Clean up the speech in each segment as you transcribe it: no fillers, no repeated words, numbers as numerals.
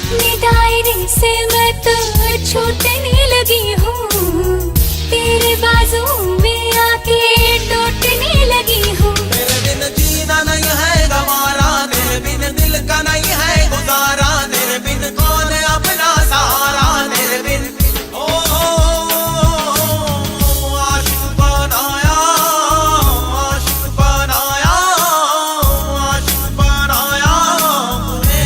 दायरे से मैं तो छूटने लगी हूँ, तेरे बाजू में आके टूटने लगी हूँ। तेरे बिन जीना नहीं है गवारा, तेरे बिन दिल का नहीं है गुजारा, तेरे बिन कौन अपना सहारा, तेरे बिन आशिक बनाया, आशिक बनाया, आशिक बनाया मुझे।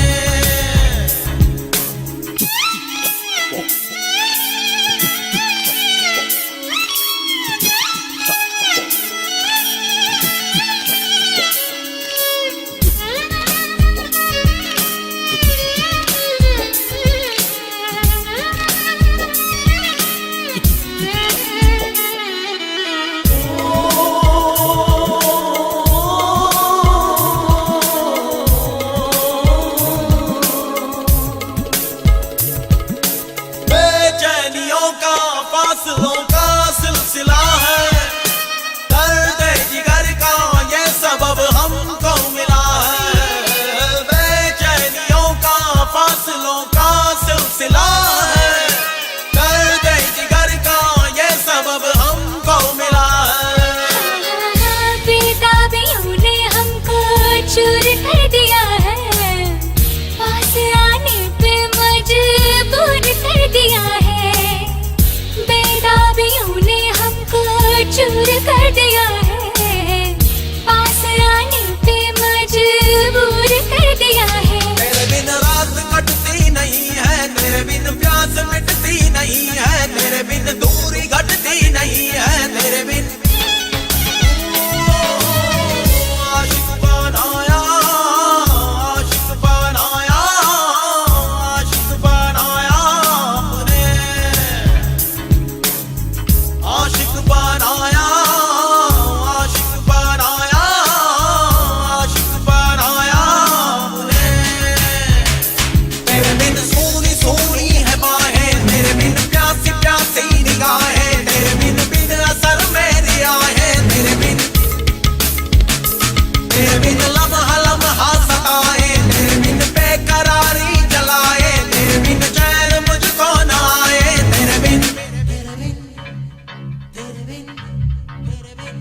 बेचैनियों का फासलों का सिलसिला है, दर्द जिगर का ये सबब हमको मिला है। बेचैनियों का फासलों का सिलसिला है, दर्द जिगर का ये सबब हमको मिला है। बेताबियों ने हमको चूर कर दिया है, पास आने पे मजबूर कर दिया है। बेताबियों ने हमको चूर कर दिया है, पास आने पे मजबूर कर दिया है। तेरे बिन रात कटती नहीं है, तेरे बिन प्यास मिटती नहीं है, तेरे बिन दूरी घटती नहीं है, तेरे बिन आशिक बनाया, आशिक बनाया, आशिक बनाया मुझे। आशिक बनाया, आशिक बनाया, आशिक बनाया मुझे। तेरे बिन सोनी सोनी है बाहें, तेरे बिन प्यासी प्यासी निगाहें, तेरे बिन असर मेरी आहें, तेरे बिन लम्हा लम्हा सताए, तेरे बिन बेकरारी जलाए, तेरे बिन चैन मुझको न आए, तेरे बिन तेरे बिन तेरे बिन तेरे बिन।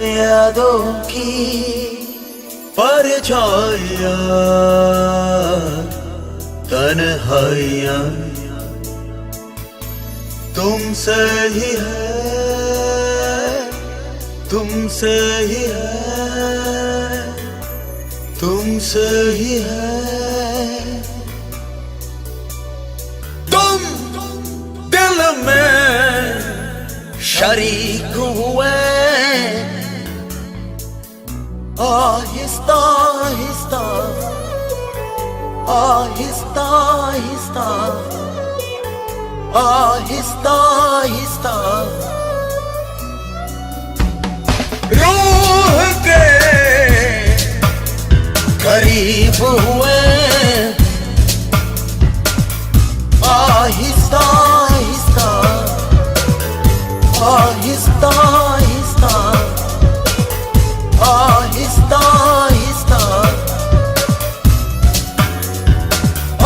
यादों की परछाइयां तन्हाइयां तुमसे ही है, तुमसे ही है, तुमसे ही है। तुम दिल में शरीक हुए, आहिस्ता आहिस्ता आहिस्ता आहिस्ता आहिस्ता आहिस्ता रूह के करीब हुए, आहिस्ता आहिस्ता आहिस्ता आहिस्ता आहिस्ता आहिस्ता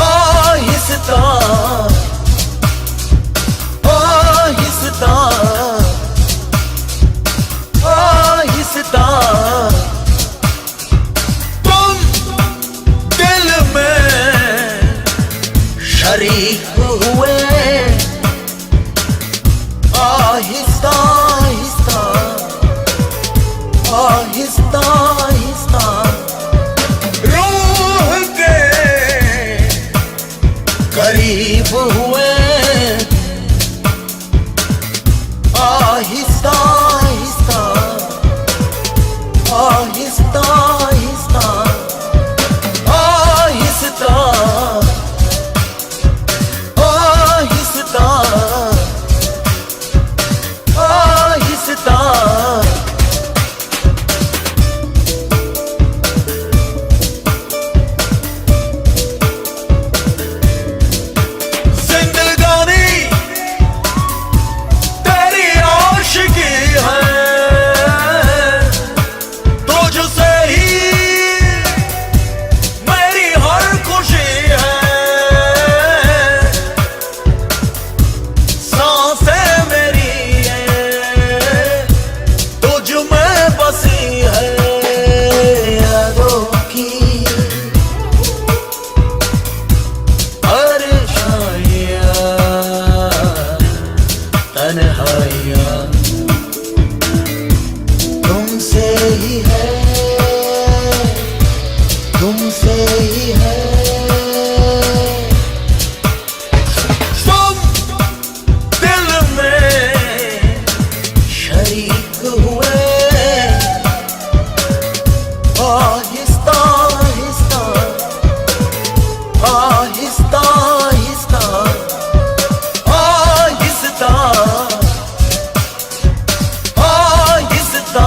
आहिस्ता आहिस्ता आहिस्ता तुम दिल में शरीक हुए, आहिस्ता आहिस्ता आहिस्ता आहिस्ता रूह के करीब हुए, आहिस्ता आहिस्ता आहिस्ता आहिस्ता आहिस्ता आहिस्ता आहिस्ता तन्हाइयां तुमसे ही है, तुमसे ही है। तुम दिल में शरीक हुए, आहिस्ता आहिस्ता आहिस्ता आहिस्ता आहिस्ता आहिस्ता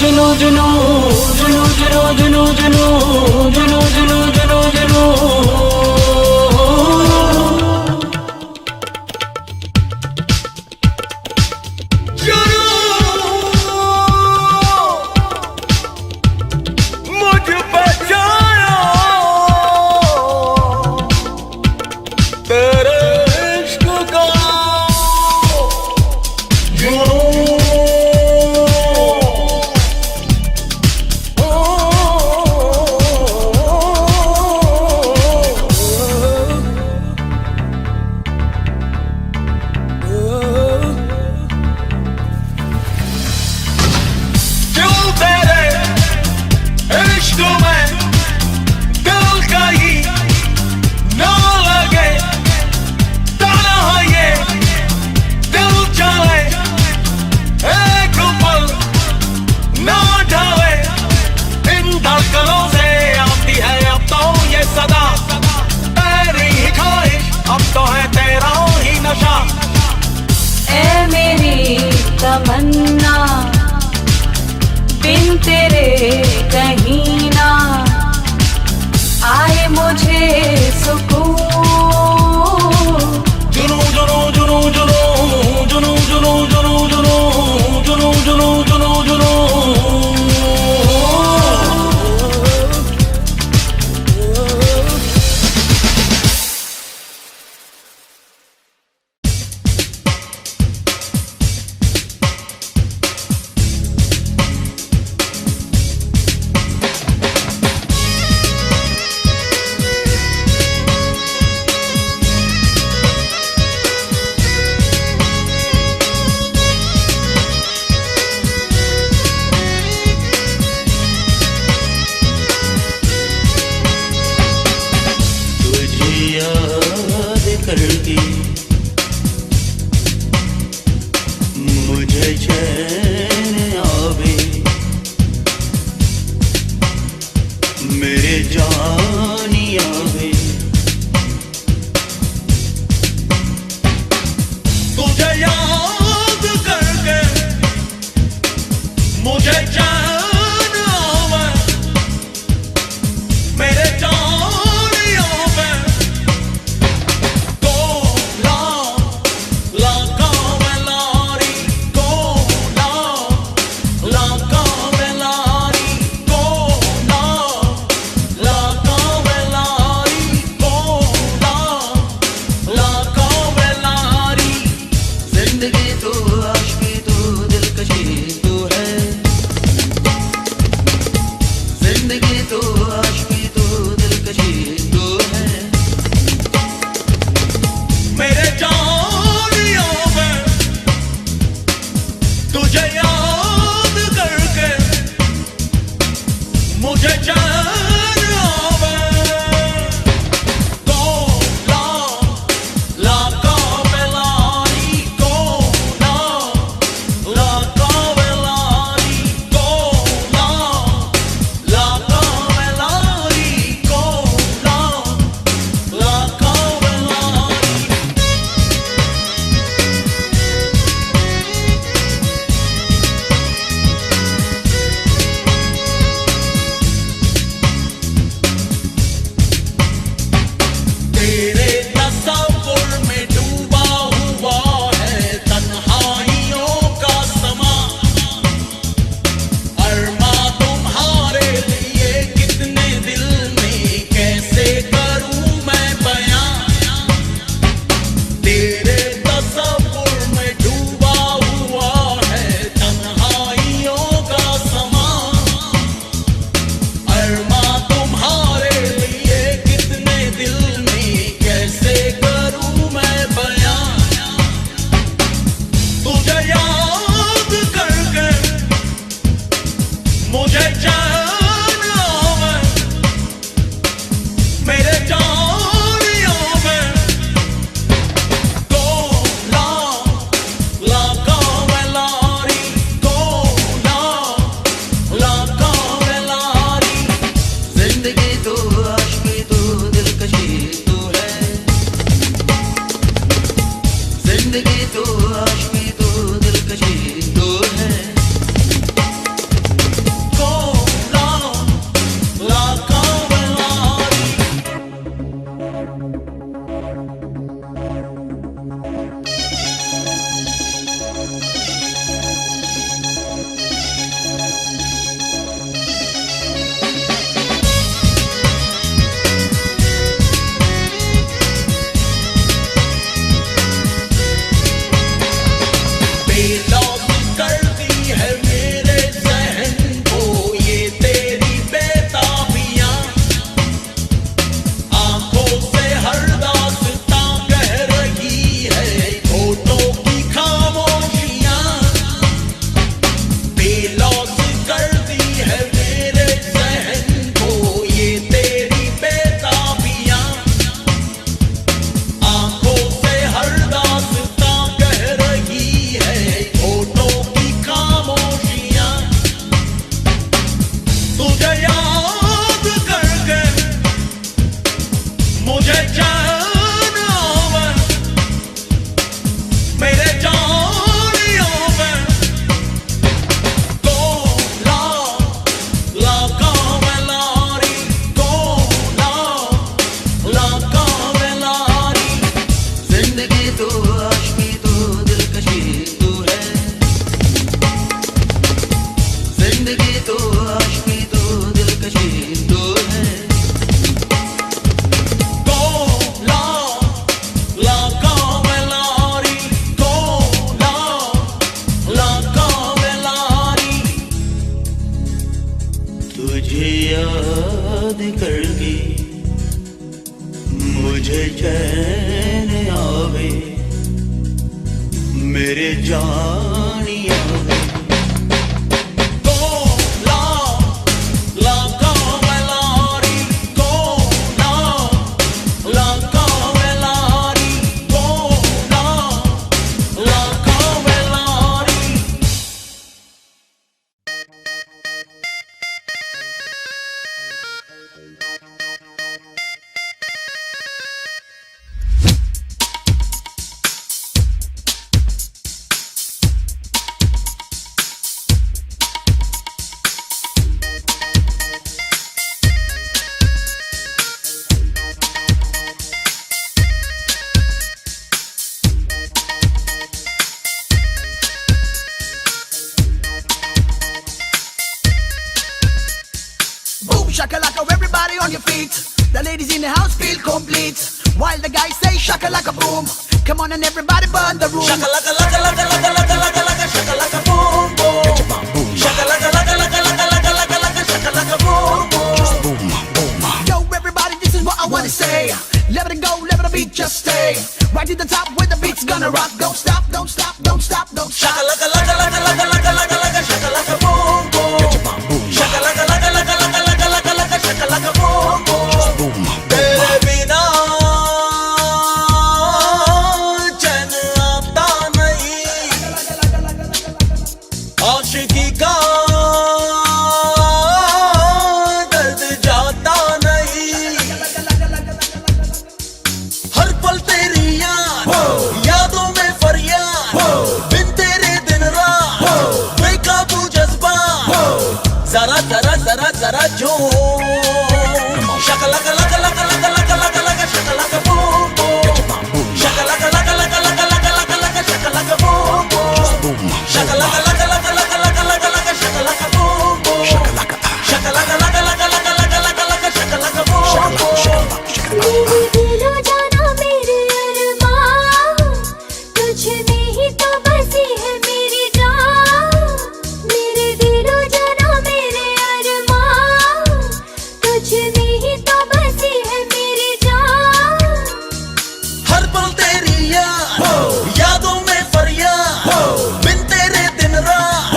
जुनू जुनू जुनू जुनू जुनू जुनू जुनू जुनू जुनू जुनू मुझ पे जाया तेरे इश्क का क्यों तेरे इश्क में दिल कहीं ना लगे ताना ये दिल चले एक पल ना ढले इन धड़कनों से आती है अब तो ये सदा तेरी ही ख्वाहिश अब तो है तेरा ही नशा ऐ मेरी तमन्ना बिन तेरे कहीं ना आए मुझे सुकून जुनू जुनू जुनू जुनू जुनू जुनू जुनू जुनू जुनू जुनू जुनू जुनू याद करके मुझे चैन आवे मेरे जानी आवे तुझे याद करके मुझे जान आवे मेरे जानियों में गोला लगा में लारी गोला लगा में लारी गोला लगा में लारी गोला लगा में लारी जिंदगी तो आशिकी तो दिलकशी तो है जिंदगी तो आशिकी तो दिलकशी तो है मेरे जानियों में तुझे याद करके मुझे चैन आवे गोला लगा में लारी गोला लगा में लारी गोला लगा में लारी गोला लगा में लारी याद करके मुझे चैन आवे मेरे जानिया वे। Shakalaka, everybody on your feet. The ladies in the house feel complete. While the guys say shakalaka boom. Come on and everybody burn the room. Shakalaka, laka, laka, laka, laka, laka, laka, shakalaka boom, boom. Get your bum, boom. Shakalaka, laka, laka, laka, laka, laka, laka, shakalaka boom, boom. Just boom, boom. Yo, everybody, this is what I wanna say. Let it go, let the beat just stay. Right to the top where the beat's gonna rock. Don't stop, don't stop, don't stop, don't stop. Shakalaka, laka, laka, laka, laka, laka, laka, shakalaka boom, boom. Get your bum, boom. Shakalaka, laka, laka, laka, laka, laka, laka, shakalaka boom, boom. Just boom, boom. तेरे बिना चैन आता नहीं, आशिकी का दर्द जाता नहीं। हर पल तेरी यादों में फरियाद, बिन तेरे दिन रात बेकाबू जज्बा, जरा जरा जरा जरा जो shakalaka laka laka laka laka laka laka shakalaka boom boom. Shakalaka laka laka laka laka laka laka shakalaka boom boom. Shakalaka laka laka laka laka laka laka shakalaka boom boom. Shakalaka laka laka laka laka laka laka shakalaka boom boom. मेरे दिलो जाना मेरे अरमान, तुझ में ही तो बसी है मेरी जान। मेरे दिलो जाना मेरे अरमान, तुझ में ही तो बसी है मेरी जान। हर पल तेरी यादों में फरियाद, बिन तेरे दिन रात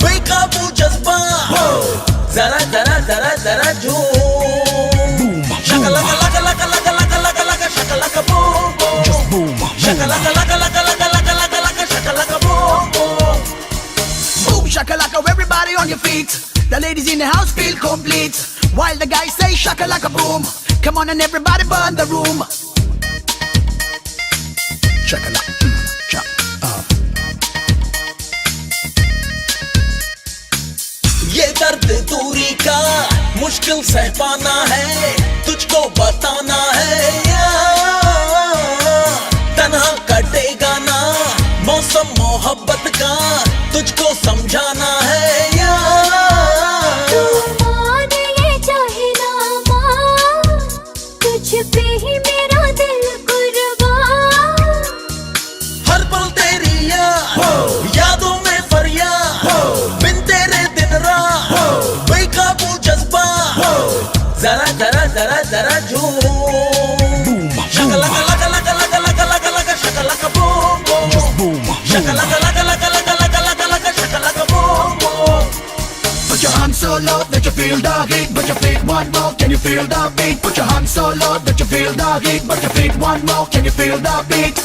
बेकाबू जज्बा, जरा जरा जरा जरा जो shakalaka laka laka laka laka laka laka shakalaka boom boom. Shakalaka laka laka laka laka laka laka shakalaka boom boom. Boom shakalaka, everybody on your feet. The ladies in the house feel complete. While the guys say shakalaka boom. Come on and everybody burn the room. Shakalaka, ये दर्द दूरी का मुश्किल सह पाना है, तुझको बताना है यार। तन्हा कटेगा ना मौसम मोहब्बत का, तुझको समझाना है यार। मान ये चाहे ना मान, तुझ पे ही मेरा दिल कुर्बान। हर पल तेरी यादों में फरियाद, बिन तेरे दिन रात बेकाबू जज्बा, जरा जरा जरा जरा जो shakalaka laka laka laka laka laka laka shakalaka boom boom. Shakalaka laka laka laka laka laka laka shakalaka boom boom. Put your hands so low that you feel the heat, but your feet one more. Can you feel the beat? Put your hands so low that you feel the heat, but your feet one more. Can you feel the beat?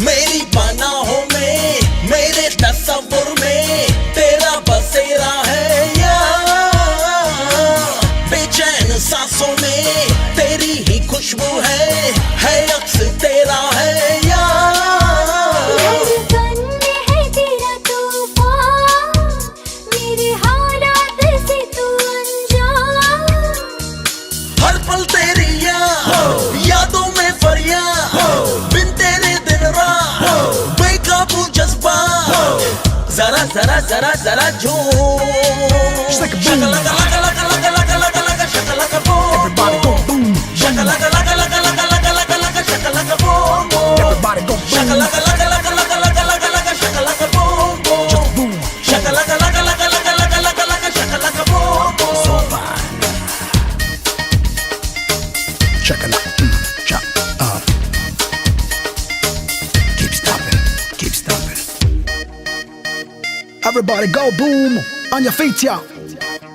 मेरी पनाहों में, मेरे तस्वुर में तेरा बसेरा है यार। बेचैन सांसों में तेरी ही खुशबू है अक्स तेरा है यार। धड़कन में है तेरा तूफान, मेरे हालात से तू अनजान। हर पल तेरी यादों में फरियाद, बिन तेरे दिन रात बेकाबू जज्बा, जरा जरा जरा जरा जो shakalaka laka laka laka laka Everybody go boom on your feet, yeah.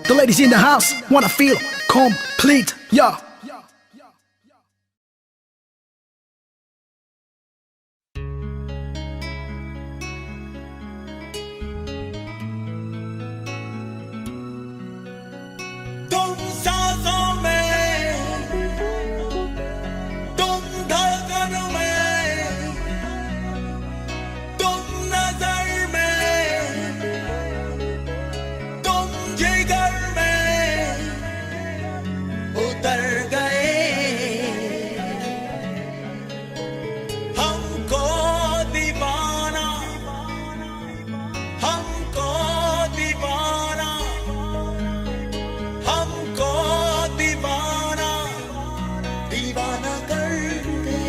The ladies in the house wanna feel complete, yeah. तुम सांसों में, तुम धड़कन में, तुम नजर में, तुम जिगर में उतर गए। हमको दीवाना, हमको दीवाना, हमको दीवाना, दीवाना कर गए।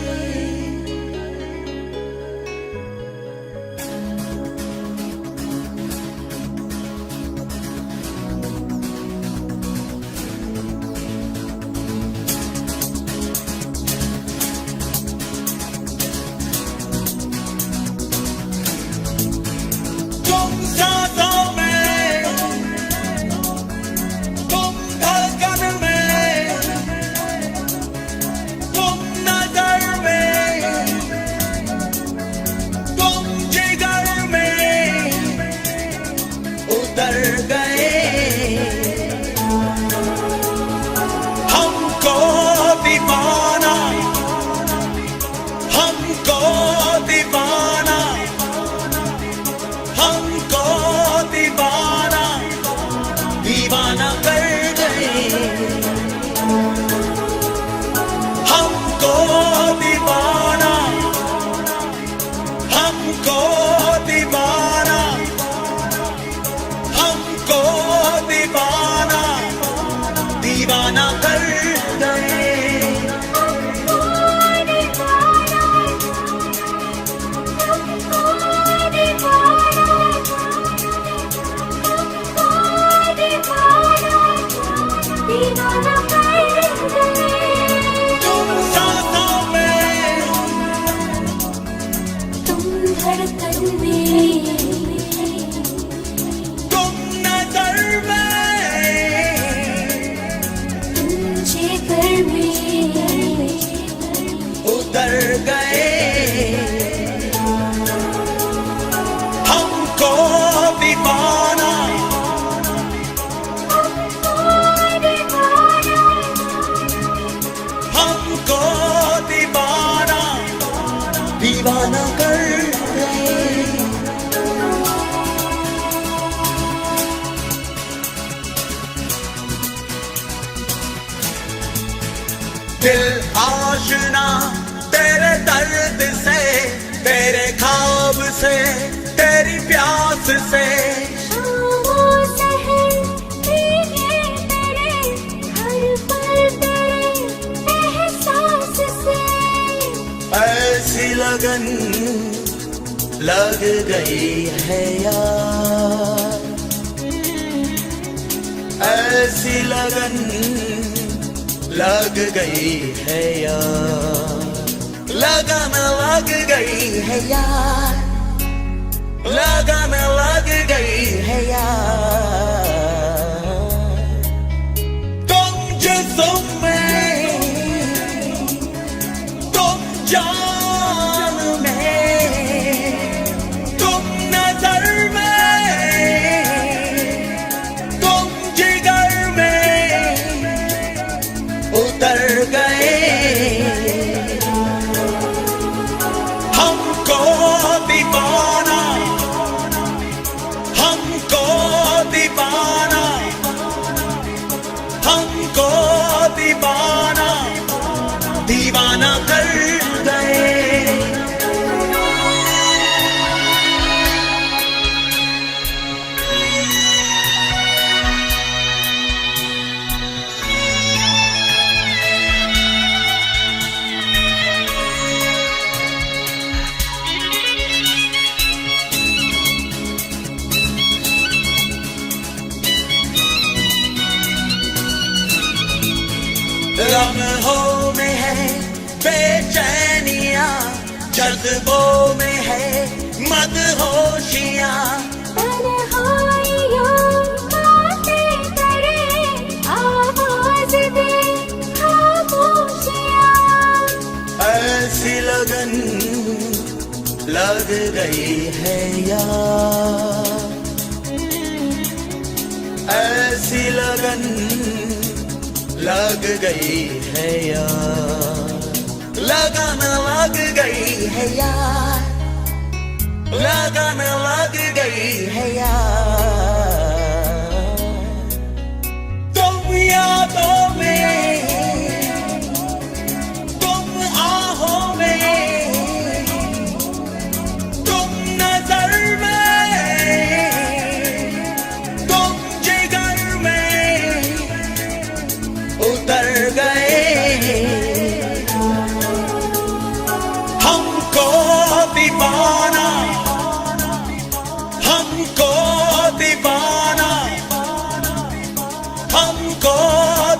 तुम सांसों में, तुम धड़कन में, तुम नजर में, तुम जिगर में उतर गए। हमको दीवाना, हमको दीवाना, हमको दीवाना, दीवाना कर गए। हमको दीवाना, हमको दीवाना, हमको दीवाना, दीवाना कर गए। दीवाना कर गए। तुम सांसों में, तुम धड़कन में, तुम नजर में, तुम जिगर में उतर गए। हमको दीवाना, हमको दीवाना, दीवाना कर गए। दिल आशना तेरे दर्द से, तेरे ख्वाब से, तेरी प्यास से। शामों सहर भीगे तेरे, हर पल तेरे एहसास से। ऐसी लगन लग गई है यार, ऐसी लगन लग गई है यार, लगन लग गई है यार, लगन लग गई है यार। तुम जिस्म में, तुम जान में, तुम नजर में, तुम जिगर में उतर गए। हमको दीवाना, हमको दीवाना, हमको दीवाना, दीवाना कर गए। लम्हों में है बेचैनियां, जज्बों में है मदहोशियां। तन्हा गई है यार, ऐसी लगन लग गई है यार, लगन लग गई है यार, लगन लग गई है यार। तुम यादों में, तुम आहों में, तुम नजर में, तुम जिगर में उतर गए। हमको दीवाना, हमको दीवाना, हमको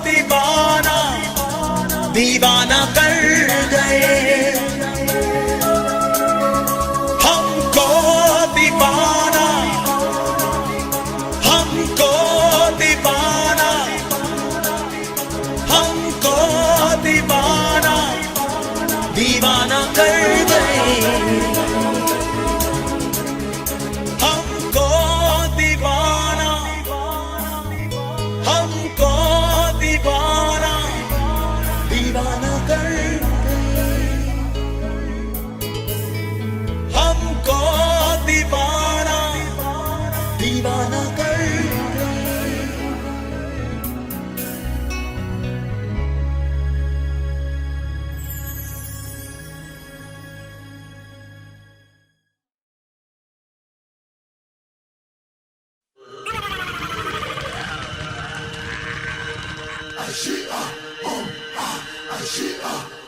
दीवाना, दीवाना कर गए। हमको दीवाना, हमको दीवाना, हमको दीवाना, दीवाना कर गए। हमको दीवाना, हमको दीवाना, दीवाना कर गए। हमको दीवाना, दीवाना कर गए। Ashia,